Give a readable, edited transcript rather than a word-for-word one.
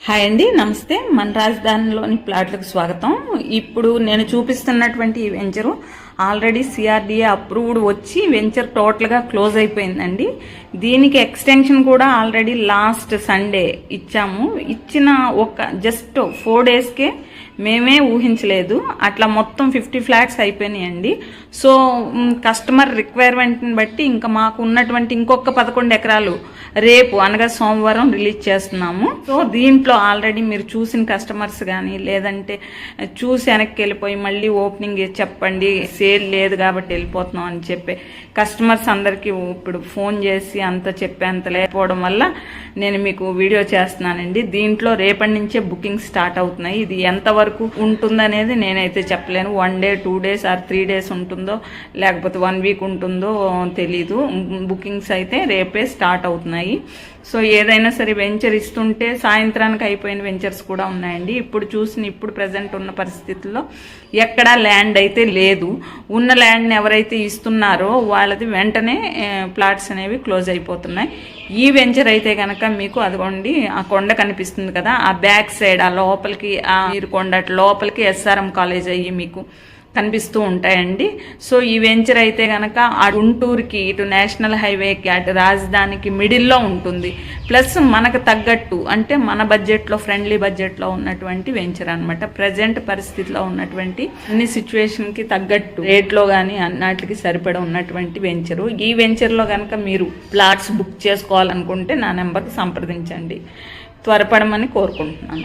Hi అండి, నమస్తే. మన రాజధానిలోని ప్లాట్లకు స్వాగతం. ఇప్పుడు నేను చూపిస్తున్నటువంటి ఈ వెంచరు ఆల్రెడీ సిఆర్డిఏ అప్రూవ్డ్ వచ్చి వెంచర్ టోటల్గా క్లోజ్ అయిపోయిందండి. దీనికి ఎక్స్టెన్షన్ కూడా ఆల్రెడీ లాస్ట్ సండే ఇచ్చాము. ఇచ్చిన ఒక జస్ట్ 4 daysకే మేమే ఊహించలేదు అట్లా మొత్తం 50 ఫ్లాట్స్ అయిపోయినాయండి. సో కస్టమర్ రిక్వైర్మెంట్ని బట్టి ఇంకా మాకు ఉన్నటువంటి ఇంకొక 11 ఎకరాలు రేపు అనగా సోమవారం రిలీజ్ చేస్తున్నాము. సో దీంట్లో ఆల్రెడీ మీరు చూసిన కస్టమర్స్ కానీ లేదంటే చూసి వెనక్కి వెళ్ళిపోయి మళ్ళీ ఓపెనింగ్ చెప్పండి సేల్ లేదు కాబట్టి వెళ్ళిపోతున్నాం అని చెప్పే కస్టమర్స్ అందరికీ ఇప్పుడు ఫోన్ చేసి అంత చెప్పేంత లేకపోవడం వల్ల నేను మీకు వీడియో చేస్తున్నానండి. దీంట్లో రేపటి నుంచే బుకింగ్ స్టార్ట్ అవుతున్నాయి. ఇది ఎంతవరకు ఉంటుందనేది నేనైతే చెప్పలేను. 1 day 2 days ఆర్ 3 days ఉంటుందో లేకపోతే 1 week ఉంటుందో తెలీదు. బుకింగ్స్ అయితే రేపే స్టార్ట్ అవుతున్నాయి. సో ఏదైనా సరే వెంచర్ ఇస్తుంటే సాయంత్రానికి అయిపోయిన వెంచర్స్ కూడా ఉన్నాయండి. ఇప్పుడు ప్రజెంట్ ఉన్న పరిస్థితుల్లో ఎక్కడా ల్యాండ్ అయితే లేదు. ఉన్న ల్యాండ్ని ఎవరైతే ఇస్తున్నారో వాళ్ళది వెంటనే ప్లాట్స్ అనేవి క్లోజ్ అయిపోతున్నాయి. ఈ వెంచర్ అయితే కనుక మీకు అదిగోండి ఆ కొండ కనిపిస్తుంది కదా, ఆ బ్యాక్ సైడ్ ఆ లోపలికి ఆ మీరు కొండ లోపలికి ఎస్ఆర్ఎం కాలేజ్ అయ్యి మీకు కనిపిస్తూ ఉంటాయండి. సో ఈ వెంచర్ అయితే కనుక ఆ గుంటూరుకి ఇటు నేషనల్ హైవేకి అటు రాజధానికి మిడిల్లో ఉంటుంది. ప్లస్ మనకు తగ్గట్టు అంటే మన బడ్జెట్లో ఫ్రెండ్లీ బడ్జెట్లో ఉన్నటువంటి వెంచర్ అనమాట. ప్రజెంట్ పరిస్థితిలో ఉన్నటువంటి అన్ని సిచ్యువేషన్కి తగ్గట్టు రేట్లో కానీ అన్నిటికి సరిపడ ఉన్నటువంటి వెంచరు. ఈ వెంచర్లో కనుక మీరు ప్లాట్స్ బుక్ చేసుకోవాలనుకుంటే నా నెంబర్కి సంప్రదించండి. త్వరపడమని కోరుకుంటున్నాను.